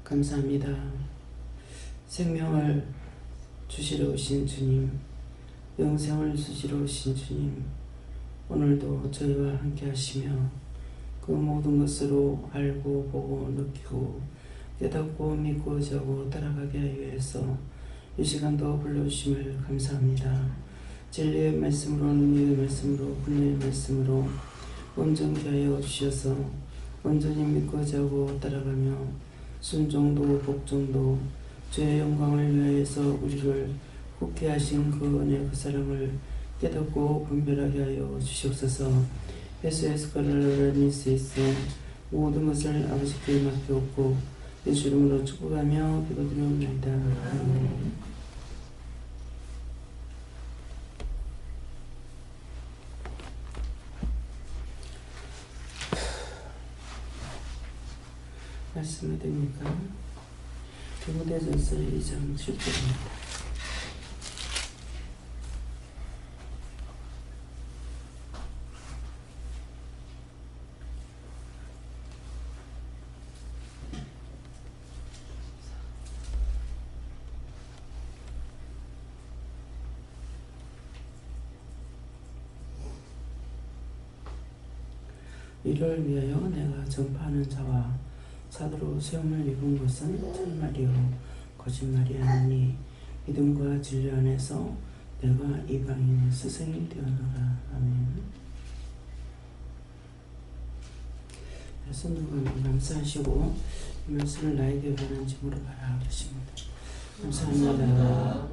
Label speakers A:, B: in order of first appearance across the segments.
A: 감사합니다. 생명을 주시러 오신 주님, 영생을 주시러 오신 주님, 오늘도 저희와 함께 하시며 그 모든 것으로 알고 보고 느끼고 깨닫고 믿고 자고 따라가게 하여 해서 이 시간도 불러주심을 감사합니다. 진리의 말씀으로, 능력의 말씀으로, 분리의 말씀으로 온전케 하여 주셔서 온전히 믿고 자고 따라가며 순종도 복종도 주의 영광을 위하여서 우리를 굳게 하신 그 은혜 그 사랑을 깨닫고 분별하게 하여 주시옵소서. 예수의 스칼라를 믿을 수 있어 모든 것을 아버지께 맡겨옵고 예수 이름으로 축복하며 기도드리옵나이다. 아멘. 말씀이 됩니까? 디모데전서 2장 7절입니다. 이를 위하여 내가 전파하는 자와 사도로 세움을 입은 것은 참말이요 거짓말이 아니니 믿음과 진리 안에서 내가 이방인의 스승이 되었노라. 아멘. 성도가 감사하시고 이 말씀을 나에게 관한 짐으로 가라 하십니다. 감사합니다.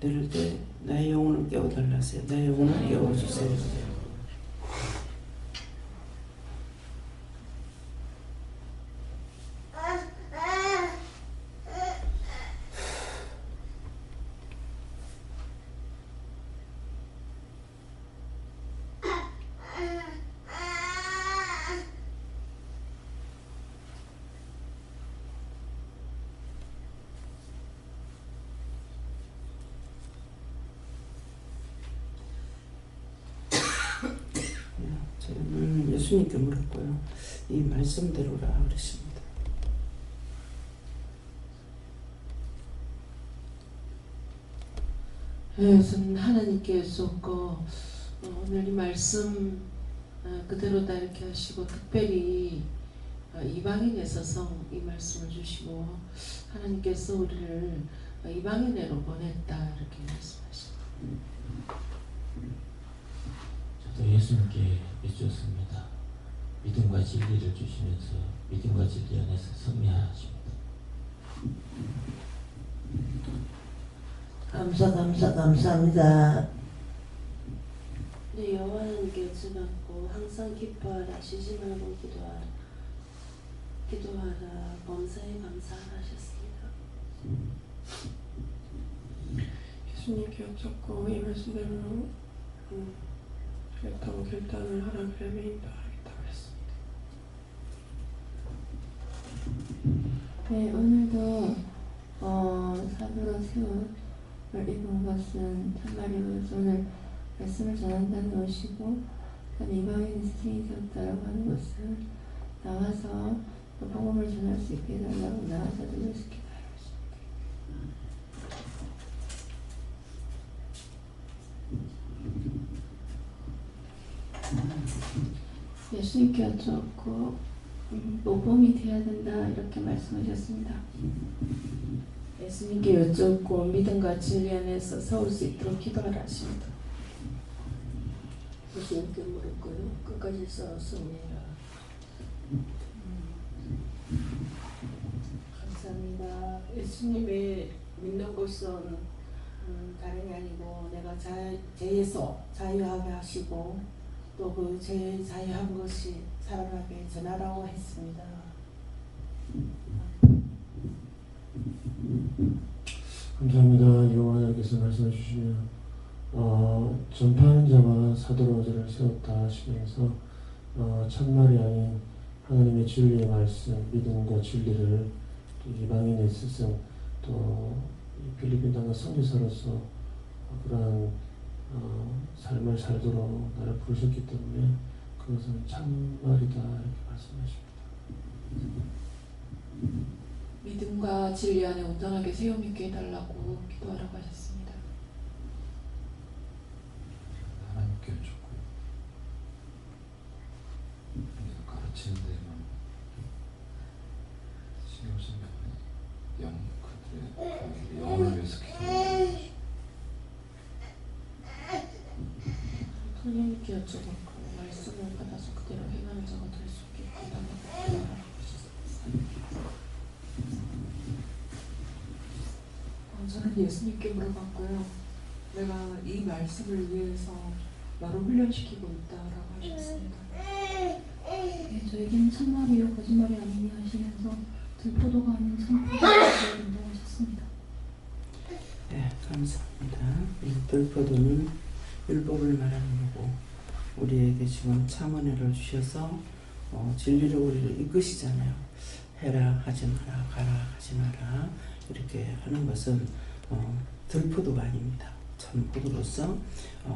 A: 내릴 때 나의 영혼을 깨워달라 하세요. 나의 영혼을 깨워주세요. 저는 예수님께 물었고요. 이 말씀대로라 그러십니다.
B: 우선 하나님께 쏟고 오늘 이 말씀 그대로다 이렇게 하시고 특별히 이방인에 있어서 이 말씀을 주시고 하나님께서 우리를 이방인으로 보냈다 이렇게 말씀하십니다.
C: 저도 예수님께 여쭈었습니다. 믿음과 진리를 주시면서 믿음과 진리 안에서 승리하십니다.
D: 감사합니다.
B: 네, 여호와께 주받고 항상 기뻐하라. 쉬지 말고 기도하라. 범사에 감사하셨습니다.
E: 예수님께 여쭙고 이 말씀대로 그랬다고 결단을 하라 그래 메인도 하겠다고 했습니다.
F: 네, 오늘도 사도로 세움을 입은 것은 참말이고 오늘 말씀을 전한다는 것이고 이방인의 스승이 되었다라고 하는 것을 나와서 복음을 전할 수 있게 해달라고 나와서 들을 수 있게 바랍니다. 예수님께 여쭈었고 모범이 되어야 된다 이렇게 말씀하셨습니다.
B: 예수님께 여쭙고 믿음과 진리 안에서 서울 수 있도록 기도하라 하십니다. 예수님께 물었고요. 끝까지 싸웠습니다. 감사합니다. 예수님의 믿는 것은 다름이 아니고 내가 죄에서 자유하게 하시고 또 그 죄 자유한 것이 사람에게 전하라고 했습니다.
G: 감사합니다. 여호와께서 말씀해 주시며 전파하는 자와 사도로 저를 세웠다 하시면서 참말이 아닌 하나님의 진리의 말씀, 믿음과 진리를 이방인의 스승 또 필리핀 땅의 선교사로서 그러한 삶을 살도록 나를 부르셨기 때문에 그것은 참말이다 이렇게 말씀하십니다.
B: 믿음과 진리 안에 온전하게 세움 있게 해달라고 기도하라고 하셨습니다.
D: 하나님께 여쭙고 가르치는 데만 신경 쓰면 그들의 영혼을 위해서 기도하는 거죠.
B: 하나님께 여쭤봤고 말씀을 받아서 그대로 행하는 자가 될 수 있게 기도하라고 하셨습니다. 저는 예수님께 물어봤고요. 내가 이 말씀을 위해서 나를 훈련시키고 있다라고 하셨습니다.
F: 네, 저에게는 참말이요 거짓말이 아니니 하시면서 들포도가 아닌 참포도가 된다고 하셨습니다.
A: 네, 감사합니다. 이 들포도는 율법을 말하는 거고 우리에게 지금 참 은혜를 주셔서 진리로 우리를 이끄시잖아요. 해라 하지 마라, 가라 하지 마라 이렇게 하는 것은 들포도가 아닙니다. 참 포도로서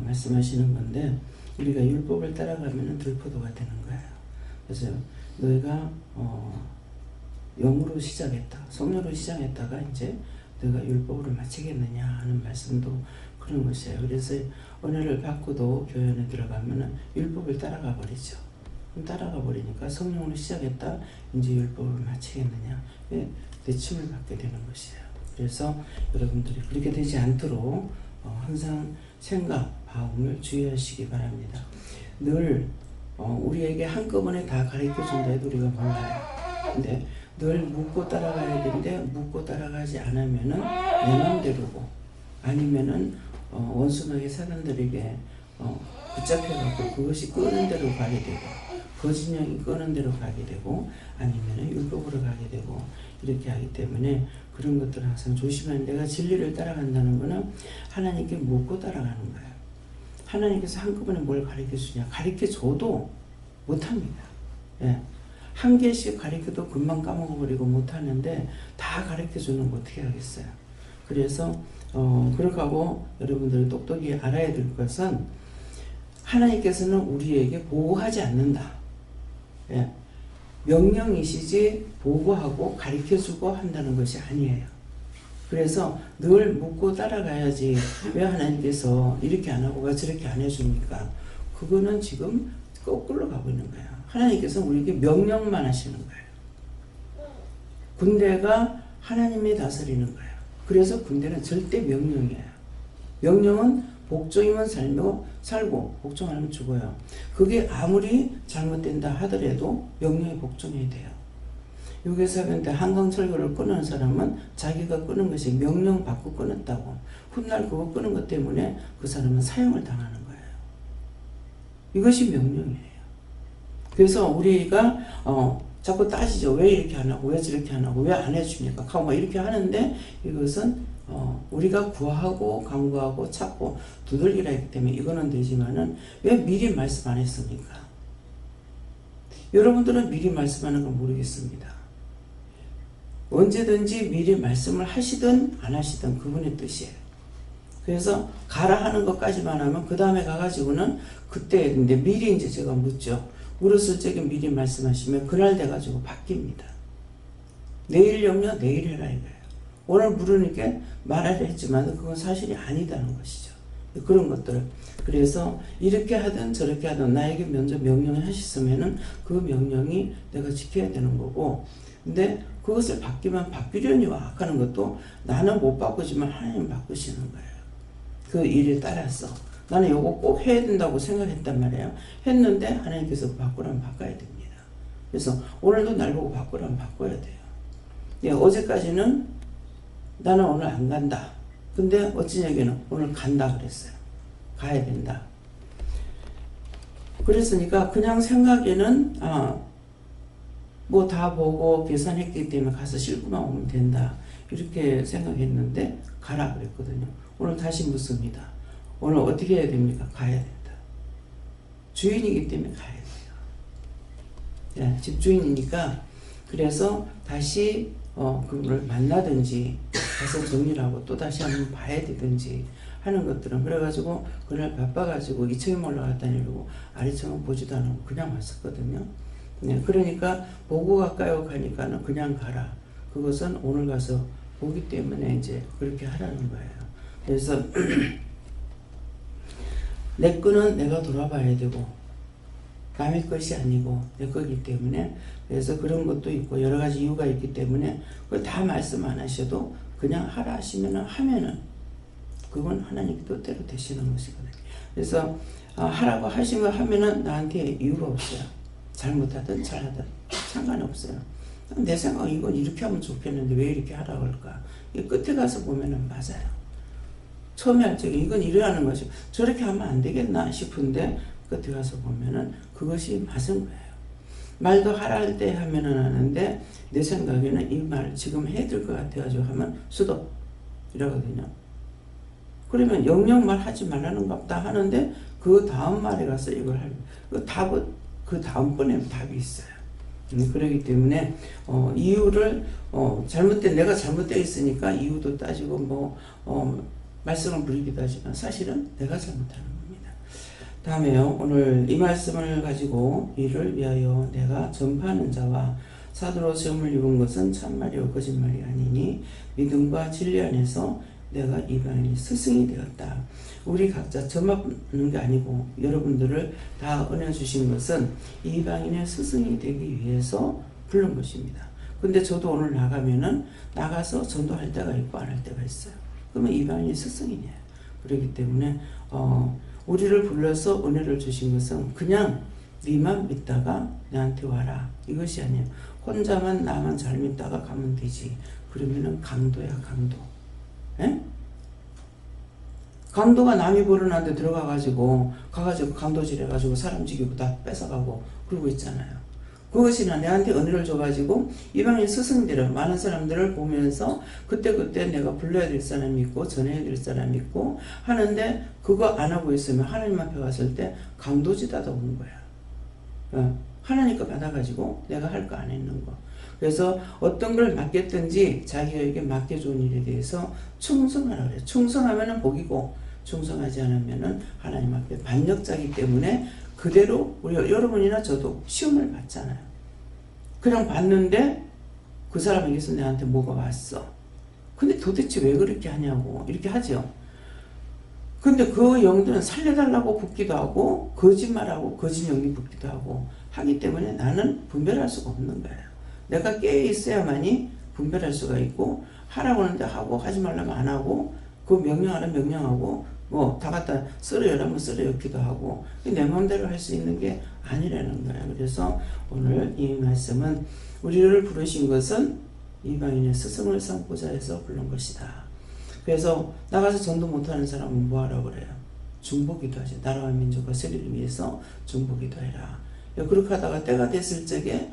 A: 말씀하시는 건데 우리가 율법을 따라가면 들포도가 되는 거예요. 그래서 너희가 영으로 시작했다, 성령으로 시작했다가 이제 너희가 율법으로 마치겠느냐 하는 말씀도 그런 것이에요. 그래서 은혜를 받고도 교회 들어가면은 율법을 따라가 버리죠. 따라가 버리니까 성령으로 시작했다 이제 율법을 마치겠느냐 대침을 받게 되는 것이에요. 그래서 여러분들이 그렇게 되지 않도록 항상 생각, 마음을 주의하시기 바랍니다. 늘 우리에게 한꺼번에 다 가르쳐준다 해도 우리가 몰라요. 근데 늘 묻고 따라가야 되는데 묻고 따라가지 않으면은 내 마음대로고 아니면은 원수마귀 사단들에게 붙잡혀갖고 그것이 끄는 대로 가게 되고 거짓령이 끄는 대로 가게 되고 아니면은 율법으로 가게 되고 이렇게 하기 때문에 그런 것들을 항상 조심하는 내가 진리를 따라간다는 거는 하나님께 묻고 따라가는 거예요. 하나님께서 한꺼번에 뭘 가르쳐주냐 가르쳐줘도 못합니다. 예. 한 개씩 가르쳐도 금방 까먹어버리고 못하는데 다 가르쳐주는 거 어떻게 하겠어요. 그래서 그렇게 하고 여러분들이 똑똑히 알아야 될 것은 하나님께서는 우리에게 보고하지 않는다. 예. 명령이시지 보고하고 가르쳐주고 한다는 것이 아니에요. 그래서 늘 묻고 따라가야지 왜 하나님께서 이렇게 안 하고 저렇게 안 해줍니까? 그거는 지금 거꾸로 가고 있는 거예요. 하나님께서 우리에게 명령만 하시는 거예요. 군대가 하나님이 다스리는 거예요. 그래서 군대는 절대 명령이에요. 명령은 복종이면 살고 복종 안 하면 죽어요. 그게 아무리 잘못된다 하더라도 명령에 복종해야 돼요. 유괴사변 때 한강철교를 끊는 사람은 자기가 끊은 것이 명령 받고 끊었다고 훗날 그거 끊은 것 때문에 그 사람은 사형을 당하는 거예요. 이것이 명령이에요. 그래서 우리가 자꾸 따지죠. 왜 이렇게 안 하고 왜 저렇게 안 하고 왜 안 해줍니까? 하고 이렇게 하는데 이것은 우리가 구하고 간구하고 찾고 두들기라 했기 때문에 이거는 되지만은 왜 미리 말씀 안 했습니까? 여러분들은 미리 말씀하는 걸 모르겠습니다. 언제든지 미리 말씀을 하시든 안 하시든 그분의 뜻이에요. 그래서 가라 하는 것까지만 하면 그 다음에 가가지고는 그때 근데 미리 이제 제가 묻죠. 물었을적에 미리 말씀하시면 그날 돼가지고 바뀝니다. 내일 염려 내일 해라 이거예요. 오늘 물으니까 말하려 했지만 그건 사실이 아니다는 것이죠. 그런 것들을 그래서 이렇게 하든 저렇게 하든 나에게 먼저 명령을 하셨으면은 그 명령이 내가 지켜야 되는 거고 근데 그것을 바뀌려니와 하는 것도 나는 못 바꾸지만 하나님 바꾸시는 거예요. 그 일에 따라서 나는 이거 꼭 해야 된다고 생각했단 말이에요. 했는데 하나님께서 바꾸라면 바꿔야 됩니다. 그래서 오늘도 날 보고 바꾸라면 바꿔야 돼요. 예, 어제까지는 나는 오늘 안 간다. 근데 어찌냐기는 오늘 간다 그랬어요. 가야 된다. 그랬으니까 그냥 생각에는 뭐 다 보고 계산했기 때문에 가서 싣고만 오면 된다. 이렇게 생각했는데 가라 그랬거든요. 오늘 다시 묻습니다. 오늘 어떻게 해야 됩니까? 가야 된다. 주인이기 때문에 가야 돼요. 예, 집주인이니까 그래서 다시 그분을 만나든지 가서 정리를 하고 또 다시 한번 봐야 되든지 하는 것들은 그래가지고 그날 바빠가지고 2층에 올라갔다 내리고 아래층은 보지도 않고 그냥 왔었거든요. 네, 그러니까 보고 갈까요? 가니까는 그냥 가라. 그것은 오늘 가서 보기 때문에 이제 그렇게 하라는 거예요. 그래서 내 거는 내가 돌아봐야 되고 남의 것이 아니고 내 거기 때문에, 그래서 그런 것도 있고 여러 가지 이유가 있기 때문에 그걸 다 말씀 안 하셔도 그냥 하라 하면은 그건 하나님 뜻대로 되시는 것이거든요. 그래서 하라고 하신 거 하면은 나한테 이유가 없어요. 잘못하든 잘하든 상관없어요. 내 생각은 이건 이렇게 하면 좋겠는데 왜 이렇게 하라고 할까? 끝에 가서 보면은 맞아요. 처음에 할 적에 이건 이래야 하는 것이 저렇게 하면 안 되겠나 싶은데 끝에 가서 보면은 그것이 맞은 거예요. 말도 하라 할 때 하면은 하는데 내 생각에는 이 말 지금 해야 될 것 같아가지고 하면 수도 이러거든요. 그러면 영영 말 하지 말라는 것 같다 하는데 그 다음 말에 가서 이걸 하면 그 답은 그 다음번에 답이 있어요. 그렇기 때문에 이유를 내가 잘못되어 있으니까 이유도 따지고 말씀을 부리기도 하지만 사실은 내가 잘못하는 겁니다. 다음에요. 오늘 이 말씀을 가지고 이를 위하여 내가 전파하는 자와 사도로 시험을 입은 것은 참말이요 거짓말이 아니니 믿음과 진리 안에서 내가 이방인의 스승이 되었다. 우리 각자 저만 게 아니고 여러분들을 다 은혜 주신 것은 이방인의 스승이 되기 위해서 부른 것입니다. 근데 저도 오늘 나가서 전도할 때가 있고 안 할 때가 있어요. 그러면 이방인의 스승이냐. 그렇기 때문에 우리를 불러서 은혜를 주신 것은 그냥 네만 믿다가 나한테 와라 이것이 아니에요. 혼자만 나만 잘 믿다가 가면 되지. 그러면은 강도야 강도. 에? 강도가 남이 벌어놓은 데 가가지고 강도질 해가지고 사람 죽이고 다 뺏어가고 그러고 있잖아요. 그것이나 내한테 은혜를 줘가지고 이방인 스승들을 많은 사람들을 보면서 그때그때 내가 불러야 될 사람이 있고 전해야 될 사람이 있고 하는데 그거 안 하고 있으면 하나님 앞에 갔을 때 강도지다가 오는 거야. 하나님 거 받아가지고 내가 할 거 안 했는 거. 그래서 어떤 걸 맡겼든지 자기에게 맡겨준 일에 대해서 충성하라 그래요. 충성하면은 복이고 충성하지 않으면은 하나님 앞에 반역자이기 때문에 그대로 우리 여러분이나 저도 시험을 받잖아요. 그냥 받는데 그 사람에게서 내한테 뭐가 왔어. 근데 도대체 왜 그렇게 하냐고 이렇게 하죠. 근데 그 영들은 살려달라고 붙기도 하고 거짓말하고 거짓 영이 붙기도 하고 하기 때문에 나는 분별할 수가 없는 거예요. 내가 깨어 있어야만이 분별할 수가 있고 하라고 하는데 하고 하지 말라면 안 하고 그 명령하라 명령하고 다 갖다 썰어여라면 썰어였기도 하고 내 마음대로 할 수 있는 게 아니라는 거예요. 그래서 오늘 이 말씀은 우리를 부르신 것은 이방인의 스승을 삼고자 해서 부른 것이다. 그래서 나가서 전도 못하는 사람은 뭐하라고 그래요? 중보기도 하지. 나라와 민족과 세리를 위해서 중보기도 해라. 그렇게 하다가 때가 됐을 적에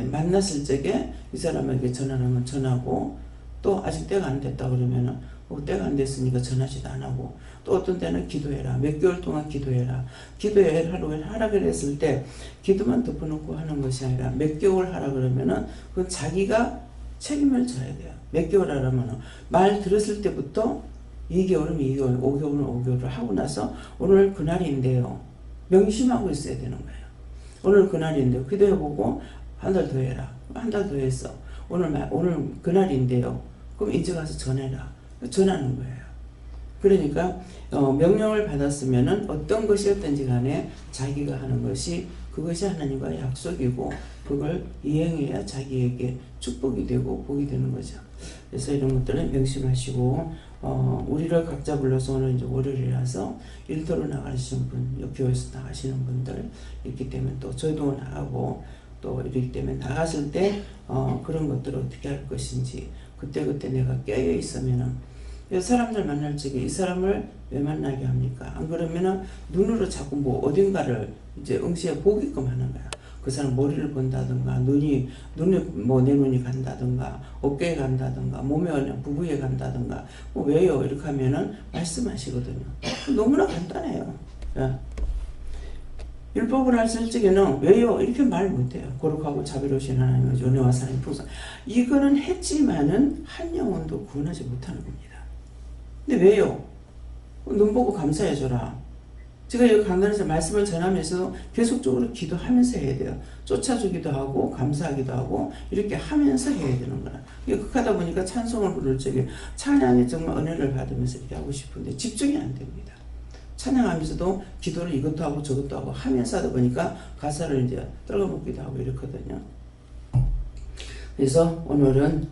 A: 만났을 적에 이 사람에게 전하라면 전하고 또 아직 때가 안 됐다 그러면은 때가 안 됐으니까 전하지도 안 하고 또 어떤 때는 기도해라. 몇 개월 동안 기도해라. 하라 그랬을 때 기도만 덮어놓고 하는 것이 아니라 몇 개월 하라 그러면은 그건 자기가 책임을 져야 돼요. 몇 개월 하라면은 말 들었을 때부터 2개월이면 2개월, 5개월은 5개월을 하고 나서 오늘 그날인데요. 명심하고 있어야 되는 거예요. 오늘 그날인데요. 기도해보고 한 달 더 해라. 한 달 더 했어. 오늘 그날인데요. 그럼 이제 가서 전해라. 전하는 거예요. 그러니까 명령을 받았으면은 어떤 것이었든지 간에 자기가 하는 것이 그것이 하나님과의 약속이고 그걸 이행해야 자기에게 축복이 되고 복이 되는 거죠. 그래서 이런 것들은 명심하시고 우리를 각자 불러서 오늘 이제 월요일이라서 일터로 나가시는 분, 교회에서 나가시는 분들 있기 때문에 또 저희도 나가고 또 이렇기 때문에 나갔을 때 그런 것들을 어떻게 할 것인지 그때 내가 깨어 있으면은 사람들 만날 적에 이 사람을 왜 만나게 합니까? 안 그러면은 눈으로 자꾸 어딘가를 이제 응시해 보게끔 하는 거야. 그 사람 머리를 본다든가 눈에 내 눈이 간다든가 어깨에 간다든가 몸에 그냥 부부에 간다든가 왜요? 이렇게 하면은 말씀하시거든요. 너무나 간단해요. 율법을 하실 적에는 왜요? 이렇게 말 못해요. 거룩하고 자비로우신 하나님의 은혜와 사랑이 풍성. 이거는 했지만은 한 영혼도 구원하지 못하는 겁니다. 근데 왜요? 눈 보고 감사해줘라. 제가 여기 강단에서 말씀을 전하면서 계속적으로 기도하면서 해야 돼요. 쫓아주기도 하고 감사하기도 하고 이렇게 하면서 해야 되는 거야. 그렇게 하다 보니까 찬송을 부를 적에 찬양에 정말 은혜를 받으면서 이렇게 하고 싶은데 집중이 안 됩니다. 찬양하면서도 기도를 이것도 하고 저것도 하고 하면서 하다 보니까 가사를 이제 떨궈먹기도 하고 이렇거든요. 그래서 오늘은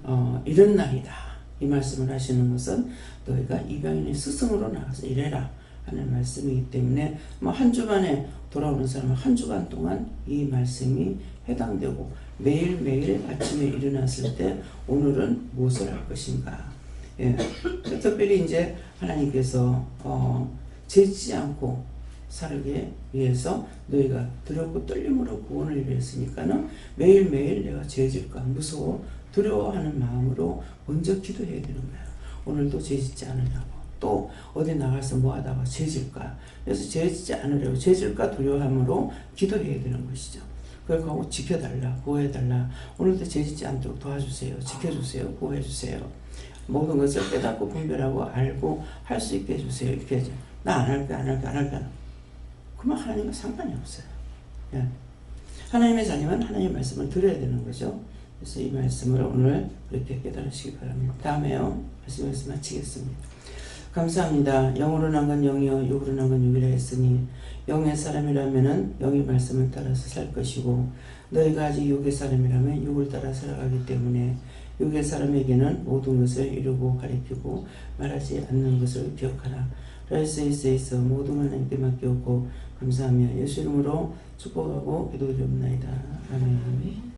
A: 이런 날이다. 이 말씀을 하시는 것은 너희가 이방인의 스승으로 나가서 일해라 하는 말씀이기 때문에 뭐 한 주간에 돌아오는 사람은 한 주간 동안 이 말씀이 해당되고 매일매일 아침에 일어났을 때 오늘은 무엇을 할 것인가. 예. 특별히 이제 하나님께서 재지 않고 살게 위해서 너희가 두렵고 떨림으로 구원을 위했으니까는 매일매일 내가 죄질까 무서워 두려워하는 마음으로 먼저 기도해야 되는 거예요. 오늘도 죄짓지 않으려고. 또 어디 나가서 뭐 하다가 죄질까. 그래서 죄짓지 않으려고 죄질까 두려워함으로 기도해야 되는 것이죠. 그걸 하고 지켜달라, 구해달라. 오늘도 죄짓지 않도록 도와주세요. 지켜주세요. 구해주세요. 모든 것을 깨닫고 분별하고 알고 할 수 있게 해주세요. 이렇게 하죠. 나 안 할게, 안 할게, 안 할게. 그러면 하나님과 상관이 없어요. 예. 하나님의 자녀는 하나님의 말씀을 들어야 되는 거죠. 그래서 이 말씀을 오늘 그렇게 깨달으시기 바랍니다. 다음에요. 말씀 마치겠습니다. 감사합니다. 영으로 난 건 영이요 육으로 난 건 육이라 했으니 영의 사람이라면 영의 말씀을 따라서 살 것이고 너희가 아직 육의 사람이라면 육을 따라 살아가기 때문에 육의 사람에게는 모든 것을 이루고 가리키고 말하지 않는 것을 기억하라. 라이스에서 모든 하나님께 맡겼고 감사하며 예수 이름으로 축복하고 기도드립니다. 아멘.